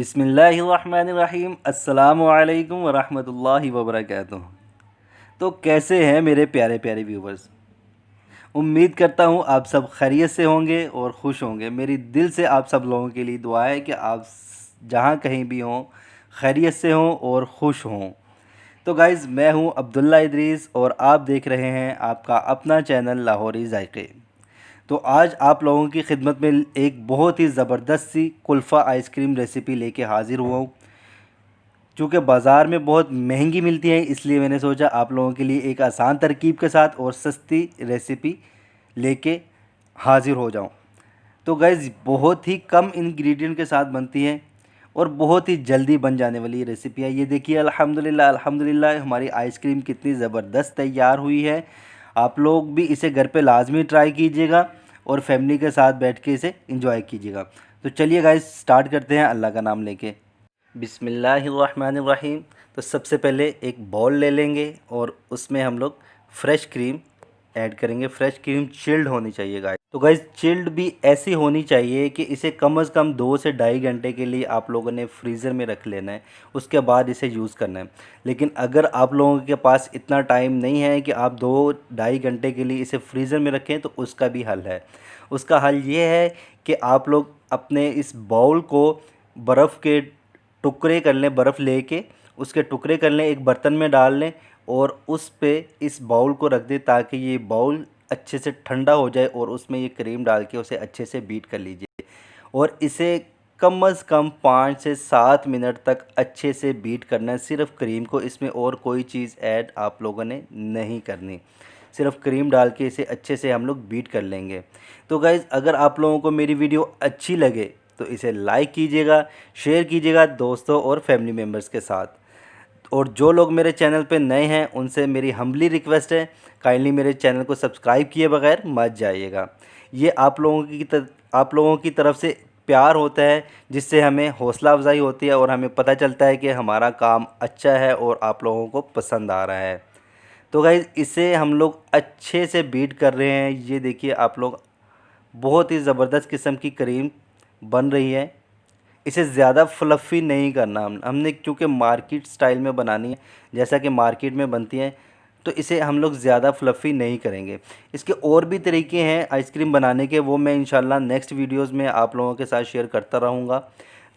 बिस्मिल्लाहिर्रहमानिर्रहीम अस्सलामु अलैकुम वरहमतुल्लाहि वबरकातुहू। तो कैसे हैं मेरे प्यारे प्यारे व्यूवर्स। उम्मीद करता हूँ आप सब खैरियत से होंगे और खुश होंगे। मेरी दिल से आप सब लोगों के लिए दुआ है कि आप जहाँ कहीं भी हों खैरियत से हों और खुश हों। तो गाइज़, मैं हूँ अब्दुल्ला इदरीस और आप देख रहे हैं आपका अपना चैनल लाहौरी जायके। तो आज आप लोगों की खिदमत में एक बहुत ही ज़बरदस्त सी कुल्फ़ा आइसक्रीम रेसिपी लेके हाज़िर हुआ हूँ। चूँकि बाज़ार में बहुत महंगी मिलती है, इसलिए मैंने सोचा आप लोगों के लिए एक आसान तरकीब के साथ और सस्ती रेसिपी लेके हाज़िर हो जाऊँ। तो गाइज़, बहुत ही कम इंग्रेडिएंट के साथ बनती है और बहुत ही जल्दी बन जाने वाली रेसिपी है। ये देखिए, अल्हम्दुलिल्लाह अल्हम्दुलिल्लाह हमारी आइसक्रीम कितनी ज़बरदस्त तैयार हुई है। आप लोग भी इसे घर पे लाजमी ट्राई कीजिएगा और फैमिली के साथ बैठ के इसे इंजॉय कीजिएगा। तो चलिए गाइज़, स्टार्ट करते हैं अल्लाह का नाम लेके। बिस्मिल्लाहिर्रहमानिर्रहीम। तो सबसे पहले एक बाउल ले लेंगे और उसमें हम लोग फ्रेश क्रीम ऐड करेंगे। फ्रेश क्रीम चिल्ड होनी चाहिए गाइस। तो गाइस, चिल्ड भी ऐसी होनी चाहिए कि इसे कम से कम 2 से ढाई घंटे के लिए आप लोगों ने फ्रीज़र में रख लेना है, उसके बाद इसे यूज़ करना है। लेकिन अगर आप लोगों के पास इतना टाइम नहीं है कि आप 2 ढाई घंटे के लिए इसे फ्रीज़र में रखें, तो उसका भी हल है। उसका हल ये है कि आप लोग अपने इस बाउल को बर्फ़ के टुकड़े कर लें, बर्फ़ लेके उसके टुकड़े कर लें, एक बर्तन में डाल लें और उस पे इस बाउल को रख दें ताकि ये बाउल अच्छे से ठंडा हो जाए और उसमें ये क्रीम डाल के उसे अच्छे से बीट कर लीजिए और इसे कम से कम 5 से 7 मिनट तक अच्छे से बीट करना है। सिर्फ क्रीम को, इसमें और कोई चीज़ ऐड आप लोगों ने नहीं करनी। सिर्फ क्रीम डाल के इसे अच्छे से हम लोग बीट कर लेंगे। तो गाइज़, अगर आप लोगों को मेरी वीडियो अच्छी लगे तो इसे लाइक कीजिएगा, शेयर कीजिएगा दोस्तों और फैमिली मेम्बर्स के साथ। और जो लोग मेरे चैनल पे नए हैं उनसे मेरी हम्बली रिक्वेस्ट है, काइंडली मेरे चैनल को सब्सक्राइब किए बगैर मत जाइएगा। ये आप लोगों की तरफ से प्यार होता है, जिससे हमें हौसला अफजाई होती है और हमें पता चलता है कि हमारा काम अच्छा है और आप लोगों को पसंद आ रहा है। तो गाइज़, इसे हम लोग अच्छे से बीट कर रहे हैं। ये देखिए आप लोग, बहुत ही ज़बरदस्त किस्म की क्रीम बन रही है। इसे ज़्यादा फ्लफ़ी नहीं करना हमने, क्योंकि मार्केट स्टाइल में बनानी है जैसा कि मार्केट में बनती है, तो इसे हम लोग ज़्यादा फ्लफ़ी नहीं करेंगे। इसके और भी तरीके हैं आइसक्रीम बनाने के, वो मैं इंशाल्लाह नेक्स्ट वीडियोज़ में आप लोगों के साथ शेयर करता रहूँगा।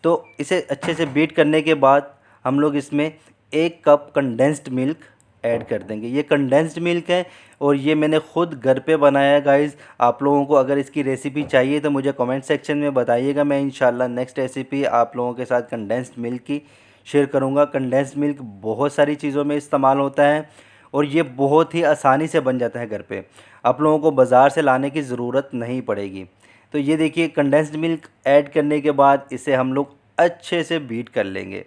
तो इसे अच्छे से बीट करने के बाद हम लोग इसमें 1 कप कंडेंस्ड मिल्क ऐड कर देंगे। ये कंडेंस्ड मिल्क है और ये मैंने ख़ुद घर पे बनाया है गाइज़। आप लोगों को अगर इसकी रेसिपी चाहिए तो मुझे कमेंट सेक्शन में बताइएगा। मैं इंशाल्लाह नेक्स्ट रेसिपी आप लोगों के साथ कंडेंस्ड मिल्क की शेयर करूँगा। कंडेंस्ड मिल्क बहुत सारी चीज़ों में इस्तेमाल होता है और ये बहुत ही आसानी से बन जाता है घर पे। आप लोगों को बाज़ार से लाने की ज़रूरत नहीं पड़ेगी। तो ये देखिए, कंडेंस्ड मिल्क ऐड करने के बाद इसे हम लोग अच्छे से बीट कर लेंगे।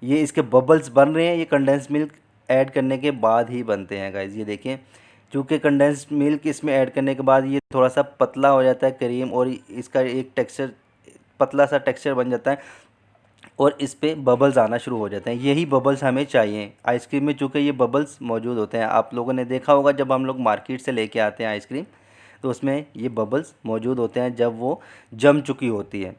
ये इसके बबल्स बन रहे हैं, ये कंडेंस्ड मिल्क ऐड करने के बाद ही बनते हैं गाइज़। ये देखें, चूँकि कंडेंस्ड मिल्क इसमें ऐड करने के बाद ये थोड़ा सा पतला हो जाता है क्रीम, और इसका एक टेक्सचर, पतला सा टेक्सचर बन जाता है और इस पे बबल्स आना शुरू हो जाते हैं। यही बबल्स हमें चाहिए आइसक्रीम में, चूँकि ये बबल्स मौजूद होते हैं। आप लोगों ने देखा होगा जब हम लोग मार्केट से लेके आते हैं आइसक्रीम, तो उसमें ये बबल्स मौजूद होते हैं जब वो जम चुकी होती है।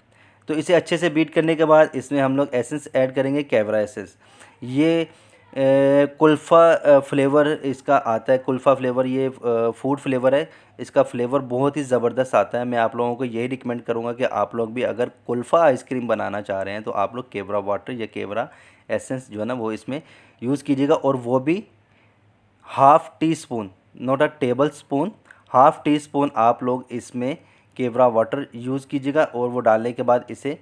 तो इसे अच्छे से बीट करने के बाद इसमें हम लोग एसेंस ऐड करेंगे, कैवरा एसेंस। ये कुल्फ़ा फ्लेवर इसका आता है, कुल्फ़ा फ्लेवर, ये फूड फ्लेवर है। इसका फ्लेवर बहुत ही ज़बरदस्त आता है। मैं आप लोगों को यही रिकमेंड करूँगा कि आप लोग भी अगर कुल्फ़ा आइसक्रीम बनाना चाह रहे हैं तो आप लोग केवरा वाटर या केवरा एसेंस जो है ना वो इसमें यूज़ कीजिएगा, और वो भी half tea spoon, not a table spoon, half tea spoon आप लोग इसमें केवरा वाटर यूज़ कीजिएगा। और वो डालने के बाद इसे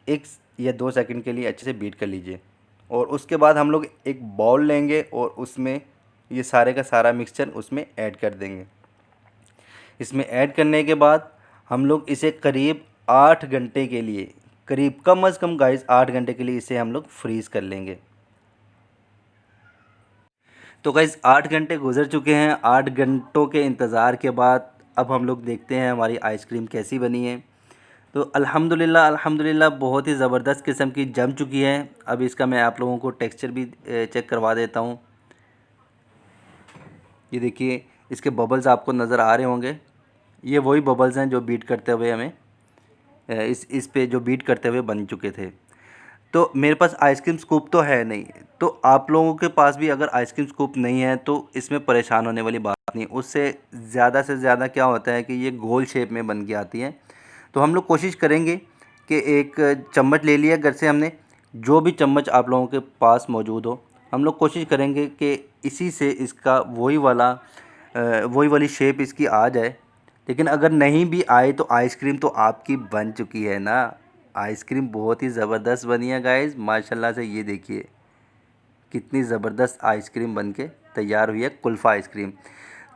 1 या 2 सेकंड के लिए अच्छे से बीट कर लीजिए। और उसके बाद हम लोग एक बाउल लेंगे और उसमें ये सारे का सारा मिक्सचर उसमें ऐड कर देंगे। इसमें ऐड करने के बाद हम लोग इसे करीब 8 घंटे के लिए, करीब कम से कम गाइस 8 घंटे के लिए इसे हम लोग फ्रीज़ कर लेंगे। तो गाइस, 8 घंटे गुजर चुके हैं। 8 घंटों के इंतज़ार के बाद अब हम लोग देखते हैं हमारी आइसक्रीम कैसी बनी है। तो अल्हम्दुलिल्लाह अल्हम्दुलिल्लाह बहुत ही ज़बरदस्त किस्म की जम चुकी है। अब इसका मैं आप लोगों को टेक्सचर भी चेक करवा देता हूँ। ये देखिए, इसके बबल्स आपको नज़र आ रहे होंगे। ये वही बबल्स हैं जो बीट करते हुए हमें इस पे जो बीट करते हुए बन चुके थे। तो मेरे पास आइसक्रीम स्कूप तो है नहीं, तो आप लोगों के पास भी अगर आइसक्रीम स्कूप नहीं है तो इसमें परेशान होने वाली बात नहीं। उससे ज़्यादा से ज़्यादा क्या होता है कि ये गोल शेप में बन के आती है। तो हम लोग कोशिश करेंगे कि एक चम्मच ले लिया घर से हमने, जो भी चम्मच आप लोगों के पास मौजूद हो, हम लोग कोशिश करेंगे कि इसी से इसका वही वाली शेप इसकी आ जाए। लेकिन अगर नहीं भी आए तो आइसक्रीम तो आपकी बन चुकी है ना। आइसक्रीम बहुत ही ज़बरदस्त बनी है गाइस, माशाल्लाह से। ये देखिए कितनी ज़बरदस्त आइसक्रीम बनके तैयार हुई है, कुल्फ़ा आइसक्रीम।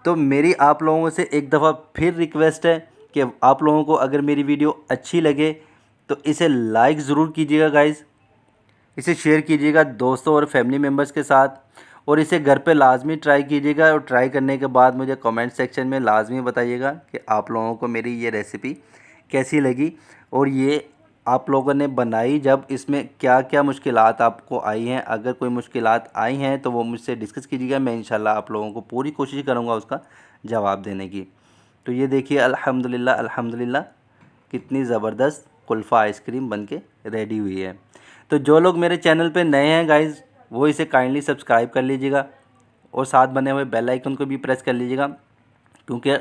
तो मेरी आप लोगों से एक दफ़ा फिर रिक्वेस्ट है कि आप लोगों को अगर मेरी वीडियो अच्छी लगे तो इसे लाइक ज़रूर कीजिएगा गाइस, इसे शेयर कीजिएगा दोस्तों और फैमिली मेम्बर्स के साथ, और इसे घर पे लाजमी ट्राई कीजिएगा। और ट्राई करने के बाद मुझे कमेंट सेक्शन में लाजमी बताइएगा कि आप लोगों को मेरी ये रेसिपी कैसी लगी, और ये आप लोगों ने बनाई जब इसमें क्या क्या मुश्किलात आपको आई हैं। अगर कोई मुश्किलात आई हैं तो वो मुझसे डिस्कस कीजिएगा, मैं इंशाल्लाह आप लोगों को पूरी कोशिश करूँगा उसका जवाब देने की। तो ये देखिए अल्हम्दुलिल्लाह अल्हम्दुलिल्लाह कितनी ज़बरदस्त कुल्फ़ा आइसक्रीम बनके रेडी हुई है। तो जो लोग मेरे चैनल पे नए हैं गाइज़, वो इसे काइंडली सब्सक्राइब कर लीजिएगा और साथ बने हुए बेल आइकन को भी प्रेस कर लीजिएगा, क्योंकि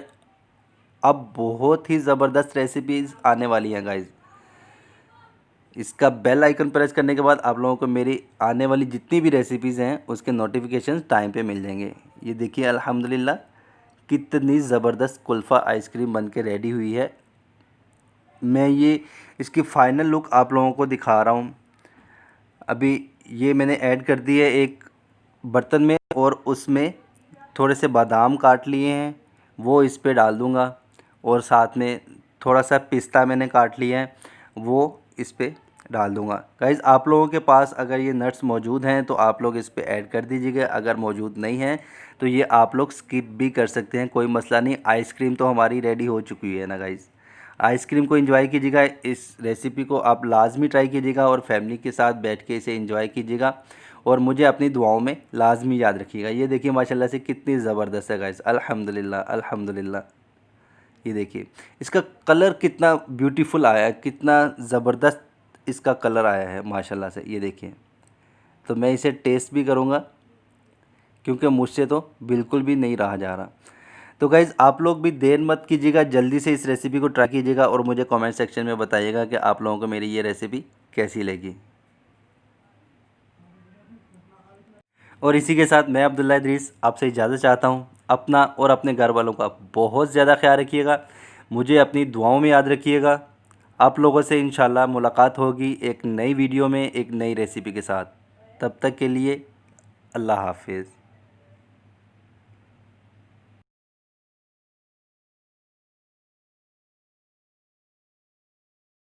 अब बहुत ही ज़बरदस्त रेसिपीज़ आने वाली हैं गाइज़। इसका बेल आइकन प्रेस करने के बाद आप लोगों को मेरी आने वाली जितनी भी रेसिपीज़ हैं उसके नोटिफिकेशन टाइम पे मिल जाएंगे। ये देखिए अल्हम्दुलिल्लाह कितनी ज़बरदस्त कुल्फ़ा आइसक्रीम बनके रेडी हुई है। मैं ये इसकी फ़ाइनल लुक आप लोगों को दिखा रहा हूँ। अभी ये मैंने ऐड कर दी है एक बर्तन में, और उसमें थोड़े से बादाम काट लिए हैं वो इस पे डाल दूँगा, और साथ में थोड़ा सा पिस्ता मैंने काट लिया है वो इस पे डाल दूँगा। गाइज़ आप लोगों के पास अगर ये नट्स मौजूद हैं तो आप लोग इस पे ऐड कर दीजिएगा, अगर मौजूद नहीं हैं तो ये आप लोग स्किप भी कर सकते हैं, कोई मसला नहीं। आइसक्रीम तो हमारी रेडी हो चुकी है ना गाइज़। आइसक्रीम को एंजॉय कीजिएगा, इस रेसिपी को आप लाजमी ट्राई कीजिएगा और फैमिली के साथ बैठ के इसे एंजॉय कीजिएगा, और मुझे अपनी दुआओं में लाजमी याद रखिएगा। ये देखिए माशाल्लाह से कितनी ज़बरदस्त है गाइस, अल्हम्दुलिल्लाह अल्हम्दुलिल्लाह। ये देखिए इसका कलर कितना ब्यूटीफुल आया है, कितना ज़बरदस्त इसका कलर आया है माशाल्लाह से। ये देखिए, तो मैं इसे टेस्ट भी करूँगा क्योंकि मुझसे तो बिल्कुल भी नहीं रहा जा रहा। तो गाइज़ आप लोग भी देर मत कीजिएगा, जल्दी से इस रेसिपी को ट्राई कीजिएगा और मुझे कमेंट सेक्शन में बताइएगा कि आप लोगों को मेरी ये रेसिपी कैसी लगी। और इसी के साथ मैं अब्दुल्ला इदरीस आपसे इजाज़त चाहता हूँ। अपना और अपने घर वालों का बहुत ज़्यादा ख्याल रखिएगा, मुझे अपनी दुआओं में याद रखिएगा। आप लोगों से इंशाल्लाह मुलाकात होगी एक नई वीडियो में एक नई रेसिपी के साथ। तब तक के लिए अल्लाह हाफिज़।